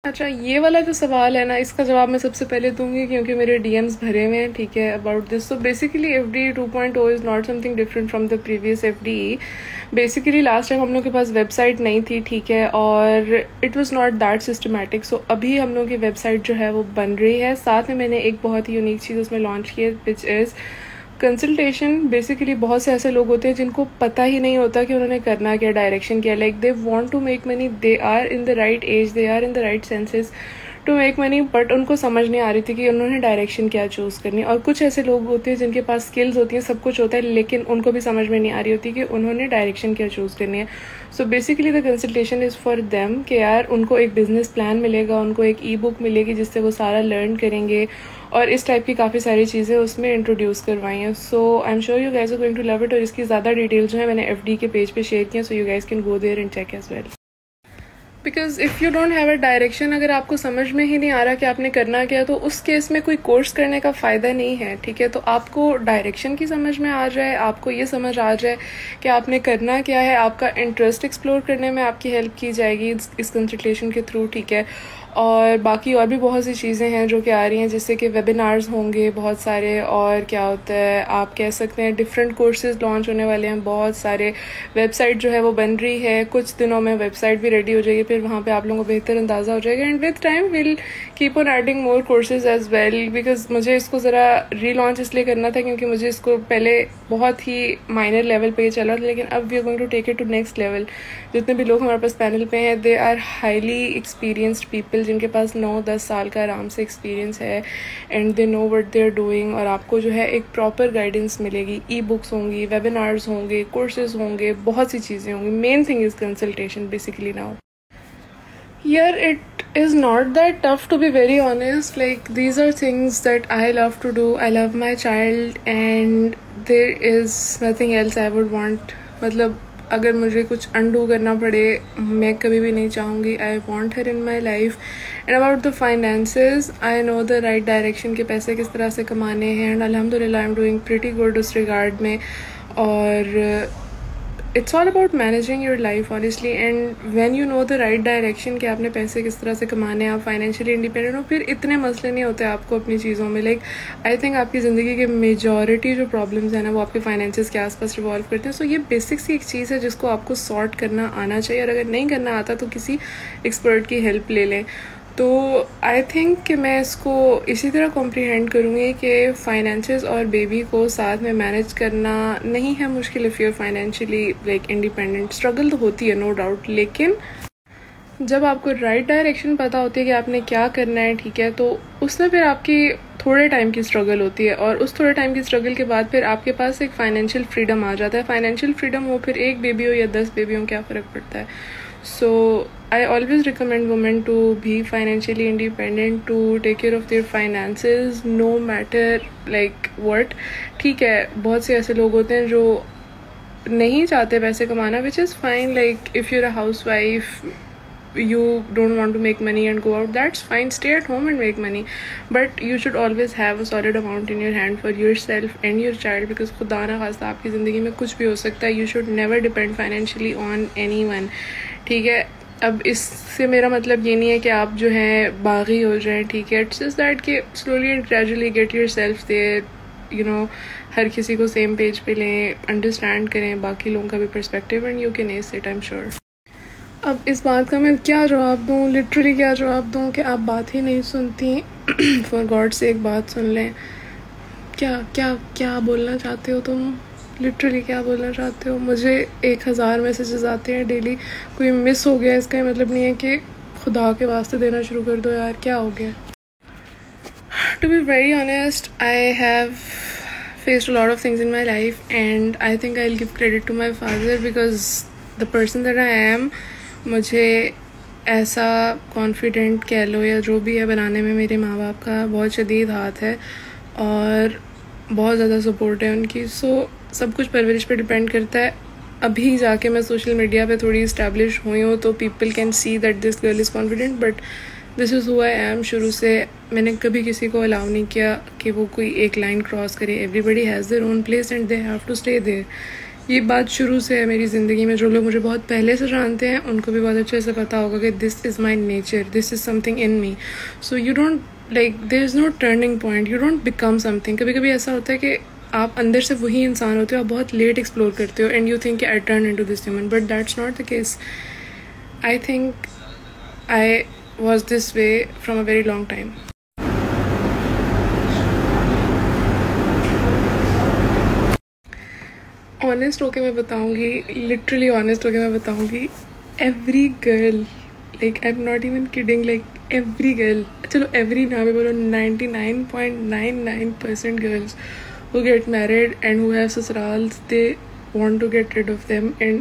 अच्छा, ये वाला जो सवाल है ना, इसका जवाब मैं सबसे पहले दूंगी क्योंकि मेरे डीएम्स भरे हुए हैं, ठीक है, about this. So basically FD 2.0 is not something different from the previous FD. Basically last time हम लोग के पास वेबसाइट नहीं थी, ठीक है, और it was not that systematic. So अभी हम लोग की वेबसाइट जो है वो बन रही है। साथ में मैंने एक बहुत ही यूनिक चीज़ उसमें लॉन्च की है, विच इज़ कंसल्टेशन। बेसिकली बहुत से ऐसे लोग होते हैं जिनको पता ही नहीं होता कि उन्होंने करना क्या, डायरेक्शन क्या। Like they want to make money, they are in the right age, they are in the right senses to make money, but उनको समझ नहीं आ रही थी कि उन्होंने डायरेक्शन क्या चूज़ करनी। और कुछ ऐसे लोग होते हैं जिनके पास स्किल्स होती हैं, सब कुछ होता है, लेकिन उनको भी समझ में नहीं आ रही होती कि उन्होंने डायरेक्शन क्या चूज़ करनी है। So basically the consultation is for them कि यार उनको एक बिजनेस प्लान मिलेगा, उनको एक ई बुक मिलेगी जिससे वो सारा लर्न करेंगे, और इस टाइप की काफ़ी सारी चीज़ें उसमें इंट्रोड्यूस करवाई हैं। So I am sure you guys are going to love it. और इसकी ज़्यादा डिटेल जो है मैंने एफडी के पेज पे शेयर किया, so you guys can go there and check as well. Because if you don't have a direction, अगर आपको समझ में ही नहीं आ रहा कि आपने करना क्या, तो उस केस में कोई कोर्स करने का फ़ायदा नहीं है, ठीक है। तो आपको डायरेक्शन की समझ में आ जाए, आपको ये समझ आ जाए कि आपने करना क्या है, आपका इंटरेस्ट एक्सप्लोर करने में आपकी हेल्प की जाएगी इस कंसल्टेशन के थ्रू, ठीक है। और बाकी और भी बहुत सी चीज़ें हैं जो कि आ रही हैं, जैसे कि वेबिनार्स होंगे बहुत सारे, और क्या होता है आप कह सकते हैं डिफरेंट कोर्सेज लॉन्च होने वाले हैं बहुत सारे। वेबसाइट जो है वो बन रही है, कुछ दिनों में वेबसाइट भी रेडी हो जाएगी, फिर वहाँ पे आप लोगों को बेहतर अंदाज़ा हो जाएगा। And with time will keep on adding more courses as well, because मुझे इसको ज़रा रीलॉन्च इसलिए करना था क्योंकि मुझे इसको पहले बहुत ही माइनर लेवल पे चला था, लेकिन अब we are going to take it to next level. जितने भी लोग हमारे पास पैनल पे हैं, they are highly experienced people जिनके पास 9-10 साल का आराम से एक्सपीरियंस है, and they know what they are doing. और आपको जो है एक प्रॉपर गाइडेंस मिलेगी, ई बुक्स होंगी, वेबिनार्स होंगे, कोर्सेज होंगे, बहुत सी चीज़ें होंगी। Main thing is consultation basically now. यार it is not that tough, to be very honest. Like these are things that I love to do. I love my child and there is nothing else I would want. मतलब अगर मुझे कुछ undo करना पड़े, मैं कभी भी नहीं चाहूँगी। I want her in my life. And about the finances, I know the right direction के पैसे किस तरह से कमाने हैं, एंड अल्हम्दुलिल्लाह I am doing pretty good उस रिगार्ड में। और it's all about managing your life honestly, and when you know the right direction कि आपने पैसे किस तरह से कमाने हैं, आप फाइनेंशियली इंडिपेंडेंट हो, फिर इतने मसले नहीं होते आपको अपनी चीज़ों में। लाइक आई थिंक आपकी ज़िंदगी के मेजॉरिटी जो प्रॉब्लम्स हैं ना, वो आपके फाइनेंसेस के आसपास रिवॉल्व करते हैं। सो ये बेसिक सी एक चीज़ है जिसको आपको सॉर्ट करना आना चाहिए, और अगर नहीं करना आता तो किसी एक्सपर्ट की हेल्प ले लें। तो आई थिंक कि मैं इसको इसी तरह कॉम्प्रीहेंड करूँगी कि फाइनेंसेस और बेबी को साथ में मैनेज करना नहीं है मुश्किल। If you financially like independent, struggle तो होती है नो डाउट, लेकिन जब आपको राइट डायरेक्शन पता होती है कि आपने क्या करना है, ठीक है, तो उसमें फिर आपकी थोड़े टाइम की स्ट्रगल होती है, और उस थोड़े टाइम की स्ट्रगल के बाद फिर आपके पास एक फाइनेंशियल फ्रीडम आ जाता है। फाइनेंशियल फ्रीडम हो फिर एक बेबी हो या 10 बेबी हो, क्या फ़र्क पड़ता है। So I always recommend women to be financially independent, to take care of their finances no matter like what. ठीक है, बहुत से ऐसे लोग होते हैं जो नहीं चाहते पैसे कमाना, which is fine. Like if you're a housewife, you don't want to make money and go out, that's fine, stay at home and make money, but you should always have a solid amount in your hand for yourself and your child, because खुदा ना खास्ता आपकी ज़िंदगी में कुछ भी हो सकता है। You should never depend financially on anyone, ठीक है। अब इससे मेरा मतलब ये नहीं है कि आप जो हैं बागी हो जाएं, ठीक है। इट्स जस्ट दैट कि slowly and gradually get yourself there, you know, हर किसी को सेम पेज पे लें, अंडरस्टैंड करें बाकी लोगों का भी perspective, and you can S it, I am sure. अब इस बात का मैं क्या जवाब दूँ, लिटरली क्या जवाब दूँ कि आप बात ही नहीं सुनती। फॉर गॉड से एक बात सुन लें। क्या क्या क्या बोलना चाहते हो तुम, लिटरली क्या बोलना चाहते हो? मुझे 1000 मैसेजेस आते हैं डेली, कोई मिस हो गया इसका मतलब नहीं है कि खुदा के वास्ते देना शुरू कर दो यार, क्या हो गया। To be very honest, I have faced a lot of things in my life, and I think I'll give credit to my father, because the person that I am, मुझे ऐसा कॉन्फिडेंट कह लो या जो भी है बनाने में मेरे माँ बाप का बहुत शदीद हाथ है, और बहुत ज़्यादा सपोर्ट है उनकी। सो सब कुछ परवरिश पे डिपेंड करता है। अभी जाके मैं सोशल मीडिया पे थोड़ी इस्टेब्लिश हुई हूँ तो people can see that this girl is confident, but this is who I am. शुरू से मैंने कभी किसी को अलाउ नहीं किया कि वो कोई एक लाइन क्रॉस करे। Everybody has their own place and they have to stay there, ये बात शुरू से है मेरी ज़िंदगी में। जो लोग मुझे बहुत पहले से जानते हैं उनको भी बहुत अच्छे से पता होगा कि this is my nature, this is something in me. So you don't like, there is no turning point, you don't become something. कभी कभी ऐसा होता है कि आप अंदर से वही इंसान होते हो, आप बहुत लेट एक्सप्लोर करते हो and you think I turn into this human, but that's not the case. I think I was this way from a very long time. Honest होके मैं बताऊंगी, लिटरली ऑनेस्ट होके मैं बताऊंगी, every girl, like I am not even kidding, like every girl, चलो every ना भी बोलो, 99.99% girls who get married and who have ससुराल्स, they want to get rid of them, and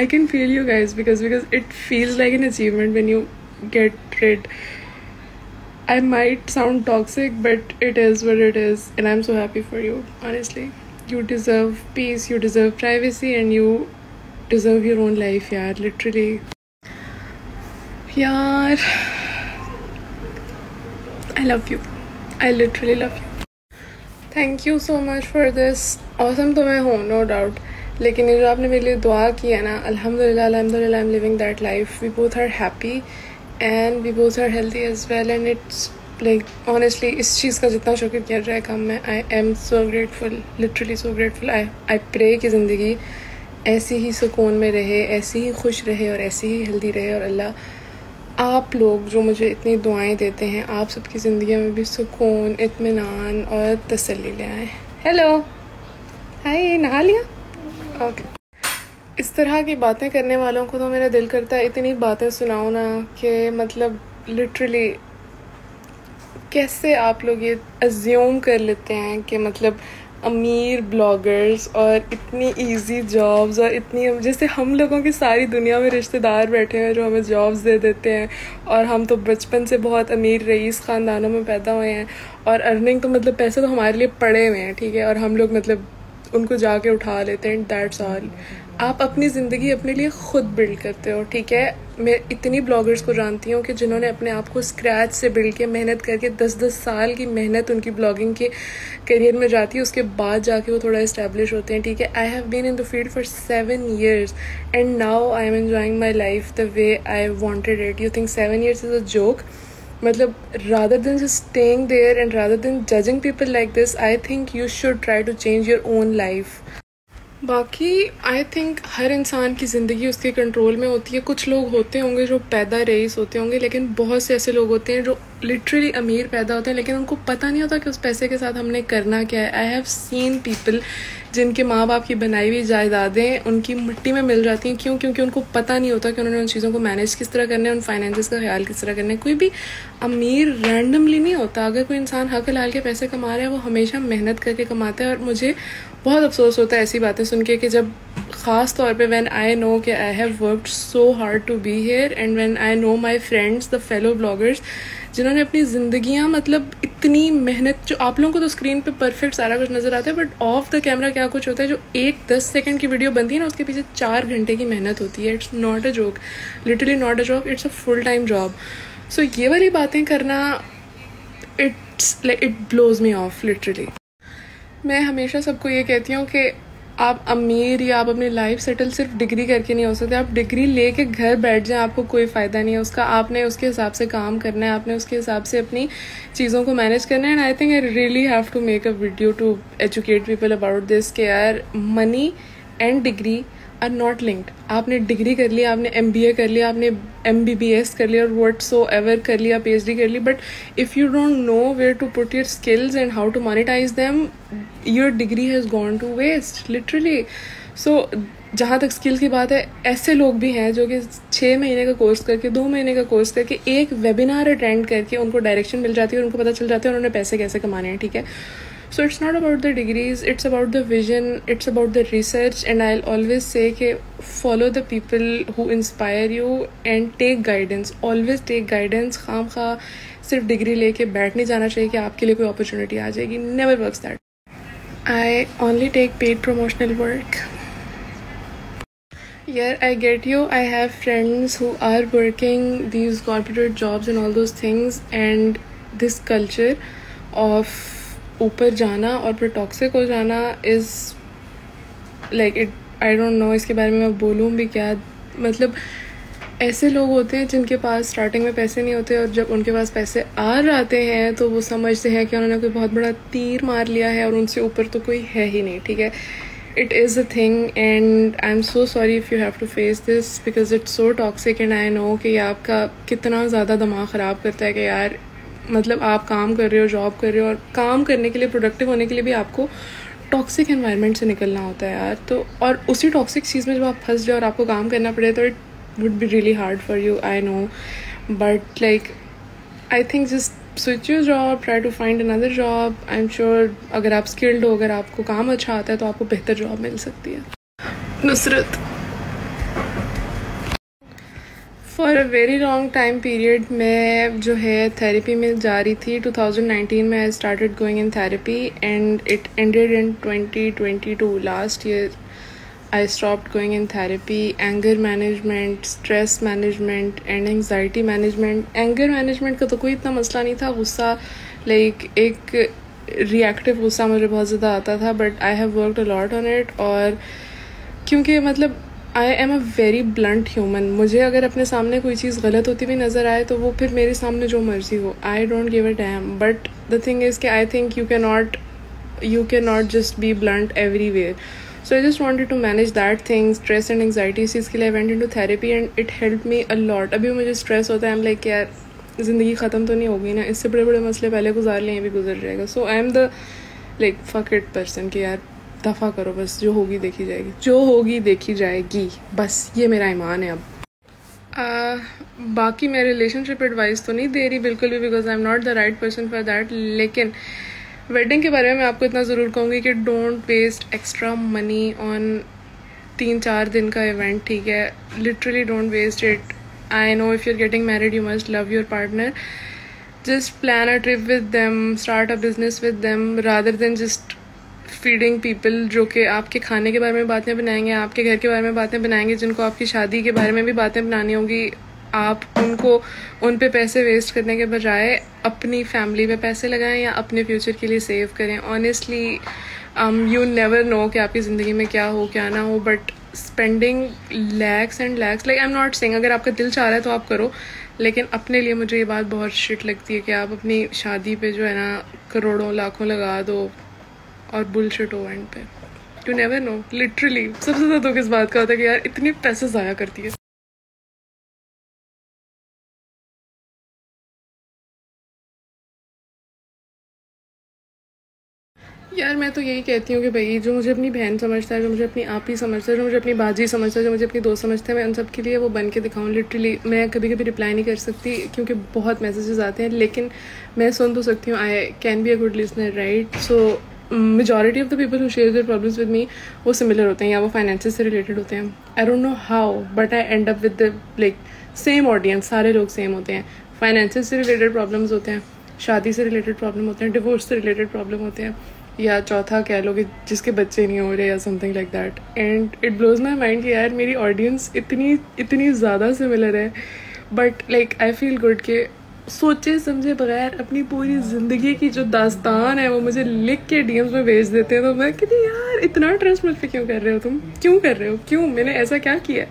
I can feel you guys because it feels like an achievement when you get rid. I might sound toxic, but it is what it is, and I'm so happy for you, honestly. You deserve peace, you deserve privacy, and you deserve your own life, yaar, literally. Yaar, I love you. I literally love you. Thank you so much for this. Awesome तो मैं हूँ, no doubt. लेकिन ये जो आपने मेरे लिए दुआ की है ना, अल्हम्दुलिल्लाह, अल्हम्दुलिल्लाह, I'm living that life. We both are happy and we both are healthy as well, and it's like honestly इस चीज़ का जितना शुक्र किया जाए कम है. I am so grateful, literally so grateful. I pray कि ज़िंदगी ऐसी ही सुकून में रहे, ऐसी ही खुश रहे और ऐसी ही हेल्दी रहे, और अल्लाह आप लोग जो मुझे इतनी दुआएं देते हैं, आप सबकी ज़िंदगी में भी सुकून, इत्मीनान और तसल्ली ले आए. हेलो, हाय, नहा लिया? ओके. इस तरह की बातें करने वालों को तो मेरा दिल करता है इतनी बातें सुनाऊँ ना कि मतलब लिटरली कैसे आप लोग ये अज्यूम कर लेते हैं कि मतलब अमीर ब्लॉगर्स और इतनी इजी जॉब्स और इतनी, जैसे हम लोगों की सारी दुनिया में रिश्तेदार बैठे हैं जो हमें जॉब्स दे देते हैं, और हम तो बचपन से बहुत अमीर रईस ख़ानदानों में पैदा हुए हैं, और अर्निंग तो मतलब पैसे तो हमारे लिए पड़े हुए हैं, ठीक है, और हम लोग मतलब उनको जाके उठा लेते हैं. That's all. आप अपनी ज़िंदगी अपने लिए ख़ुद बिल्ड करते हो, ठीक है. मैं इतनी ब्लॉगर्स को जानती हूँ कि जिन्होंने अपने आप को स्क्रैच से बिल्ड के मेहनत करके 10-10 साल की मेहनत उनकी ब्लॉगिंग के करियर में जाती है, उसके बाद जाके वो थोड़ा इस्टेब्लिश होते हैं, ठीक है. I have been in the field for 7 years and now I am enjoying my life the way I wanted it. You think 7 years is a joke? मतलब rather than just staying there and rather than judging people like this, I think you should try to change your own life. बाकी I think हर इंसान की ज़िंदगी उसके control में होती है. कुछ लोग होते होंगे जो पैदा रईस होते होंगे, लेकिन बहुत से ऐसे लोग होते हैं जो लिटरली अमीर पैदा होते हैं, लेकिन उनको पता नहीं होता कि उस पैसे के साथ हमने करना क्या है. आई हैव सीन पीपल जिनके माँ बाप की बनाई हुई जायदादें उनकी मिट्टी में मिल जाती हैं. क्यों? क्योंकि उनको पता नहीं होता कि उन्होंने उन चीज़ों को मैनेज किस तरह करना है, उन फाइनेंसेस का ख्याल किस तरह करना है. कोई भी अमीर रैंडमली नहीं होता. अगर कोई इंसान हक हलाल के पैसे कमा रहा है, वो हमेशा मेहनत करके कमाता है. और मुझे बहुत अफसोस होता है ऐसी बातें सुन के कि जब ख़ास तौर पे व्हेन आई नो कि I have worked so hard to be here, and when I know my friends the fellow bloggers जिन्होंने अपनी ज़िंदगियाँ मतलब इतनी मेहनत, जो आप लोगों को तो स्क्रीन पे परफेक्ट सारा कुछ नज़र आता है, बट ऑफ द कैमरा क्या कुछ होता है. जो 1-10 सेकंड की वीडियो बनती है ना, उसके पीछे 4 घंटे की मेहनत होती है. It's not a joke, literally not a job, it's a full time job. So ये वाली बातें करना, it's like it blows me off literally. मैं हमेशा सबको ये कहती हूँ कि आप अमीर या आप अपनी लाइफ सेटल सिर्फ डिग्री करके नहीं हो सकते. आप डिग्री लेके घर बैठ जाएं, आपको कोई फ़ायदा नहीं है उसका. आपने उसके हिसाब से काम करना है, आपने उसके हिसाब से अपनी चीज़ों को मैनेज करना है. And I think I really have to make a video to educate people about this कि यार money and degree are not linked. आपने डिग्री कर लिया, आपने MBA कर लिया, आपने MBBS कर लिया, और वट सो एवर कर लिया, PhD कर ली, but if you don't know where to put your skills and how to monetize them, your degree has gone to waste literally. So जहाँ तक स्किल की बात है, ऐसे लोग भी हैं जो कि 6 महीने का कोर्स करके, 2 महीने का कोर्स करके, एक वेबिनार अटेंड करके उनको डायरेक्शन मिल जाती है और उनको पता चल जाता है उन्होंने पैसे कैसे कमाने हैं, ठीक है. So it's not about the degrees, it's about the vision, it's about the research, and I'll always say कि follow the people who inspire you and take guidance. Always take guidance. खाम खा सिर्फ डिग्री लेके बैठ नहीं जाना चाहिए कि आपके लिए कोई अपॉर्चुनिटी आ जाएगी. Never works that. I only take paid promotional work. Yeah, I get you. I have friends who are working these corporate jobs and all those things, and this culture of ऊपर जाना और फिर toxic हो जाना is like it I don't know इसके बारे में मैं बोलूँ भी क्या। मतलब ऐसे लोग होते हैं जिनके पास स्टार्टिंग में पैसे नहीं होते और जब उनके पास पैसे आ जाते हैं तो वो समझते हैं कि उन्होंने कोई बहुत बड़ा तीर मार लिया है और उनसे ऊपर तो कोई है ही नहीं, ठीक है। It is a thing and I am so sorry if you have to face this because it's so toxic and I know कि आपका कितना ज़्यादा दिमाग ख़राब करता है कि यार मतलब आप काम कर रहे हो, जॉब कर रहे हो, और काम करने के लिए, प्रोडक्टिव होने के लिए भी आपको टॉक्सिक एनवायरनमेंट से निकलना होता है यार। तो और उसी टॉक्सिक चीज़ में जब आप फंस जाओ और आपको काम करना पड़े तो it would be really hard for you, I know, but like I think just switch your job, try to find another job. I am sure अगर आप स्किल्ड हो, अगर आपको काम अच्छा आता है तो आपको बेहतर जॉब मिल सकती है। Nusrat, for a very long time period मैं जो है थेरेपी में जा रही थी। 2019 में I started going in therapy and it ended in 2022 last year. I stopped going in therapy. Anger management, stress management and anxiety management. Anger management का तो कोई इतना मसला नहीं था, गुस्सा लाइक एक रिएक्टिव गुस्सा मुझे बहुत ज़्यादा आता था, but I have worked a lot on it. और क्योंकि मतलब I am a very blunt human, मुझे अगर अपने सामने कोई चीज़ गलत होती हुई नज़र आए तो वो फिर मेरे सामने जो मर्जी हो, I don't give a damn. But the thing is कि I think you can not just be blunt everywhere. So I just wanted to manage that thing, stress and anxiety. इस चीज़ के लिए I went into therapy and it help me a lot. अभी मुझे stress होता है, I am like यार ज़िंदगी ख़त्म तो नहीं होगी ना, इससे बड़े बड़े मसले पहले गुजार लिए, भी गुजर जाएगा। So I am the like fuck it person कि यार दफ़ा करो बस, जो होगी देखी जाएगी, जो होगी देखी जाएगी, बस ये मेरा ईमान है। अब बाकी मैं रिलेशनशिप एडवाइस तो नहीं दे रही बिल्कुल भी, because I am not the right person for that. लेकिन वेडिंग के बारे में मैं आपको इतना ज़रूर कहूँगी कि don't waste extra money on 3-4 दिन का इवेंट, ठीक है। Literally don't waste it. I know if you are getting married you must love your partner, just plan a trip with them, start a business with them rather than just feeding people जो कि आपके खाने के बारे में बातें बनाएंगे, आपके घर के बारे में बातें बनाएंगे, जिनको आपकी शादी के बारे में भी बातें बनानी होगी। आप उन पे पैसे वेस्ट करने के बजाय अपनी फैमिली पे पैसे लगाएं या अपने फ्यूचर के लिए सेव करें। ऑनेस्टली यू नेवर नो कि आपकी ज़िंदगी में क्या हो क्या ना हो, but spending lakhs and lakhs, like I am not saying अगर आपका दिल चाह रहा है तो आप करो, लेकिन अपने लिए मुझे ये बात बहुत शिट लगती है कि आप अपनी शादी पे जो है ना करोड़ों लाखों लगा दो और बुलशिट हो एंड पे। यू नेवर नो, लिटरली सबसे ज़्यादा दुख इस बात का होता है कि यार इतने पैसे ज़ाया करती है। यार मैं तो यही कहती हूँ कि भाई जो मुझे अपनी बहन समझता है, जो मुझे अपनी आप ही समझता है, जो मुझे अपनी बाजी समझता है, जो मुझे अपनी दोस्त समझता है, मैं उन सब के लिए वो बन के दिखाऊँ। लिटरली मैं कभी कभी रिप्लाई नहीं कर सकती क्योंकि बहुत मैसेजेस आते हैं, लेकिन मैं सुन तो सकती हूँ। I can be a good listener, right. So majority of the people who share their problems with me वो सिमिलर होते हैं या वो फाइनेंसेस से रिलेटेड होते हैं। I don't know how but I and up with the like same audience, सारे लोग सेम होते हैं। फाइनेंसेस से रिलेटेड प्रॉब्लम्स होते हैं, शादी से रिलेटेड प्रॉब्लम होते हैं, डिवोर्स से रिलेटेड प्रॉब्लम होते हैं, या चौथा कह लो कि जिसके बच्चे नहीं हो रहे या something like that. And it blows my mind कि यार मेरी ऑडियंस इतनी ज़्यादा सिमिलर है, but like I feel good कि सोचे समझे बगैर अपनी पूरी ज़िंदगी की जो दास्तान है वो मुझे लिख के डीएम्स में भेज देते हैं। तो मैं कहती यार इतना ट्रस्ट मुझ पे क्यों कर रहे हो तुम, क्यों कर रहे हो, क्यों, मैंने ऐसा क्या किया।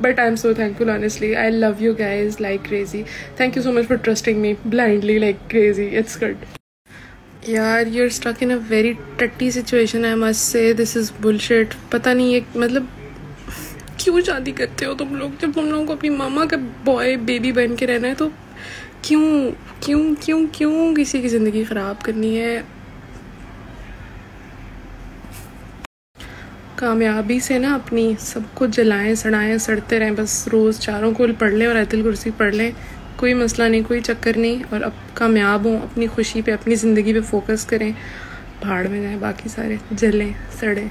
But I am so thankful, honestly I love you guys like crazy. Thank you so much for trusting me blindly like crazy, it's good. यार you are stuck in a very टट्टी situation, I must say this is bullshit. पता नहीं ये मतलब क्यों शादी करते हो तुम लोग, जब तुम लोगों को अपनी मामा का बॉय बेबी बन के रहना है तो क्यों क्यों क्यों क्यों किसी की ज़िंदगी ख़राब करनी है। कामयाबी से ना अपनी सब कुछ जलाएं सड़ाएं सड़ते रहें, बस रोज़ चारों कुल पढ़ लें और आयतुल कुर्सी पढ़ लें, कोई मसला नहीं, कोई चक्कर नहीं। और अब कामयाब हों, अपनी खुशी पे, अपनी ज़िंदगी पे फोकस करें, भाड़ में जाएं बाकी सारे, जलें सड़ें।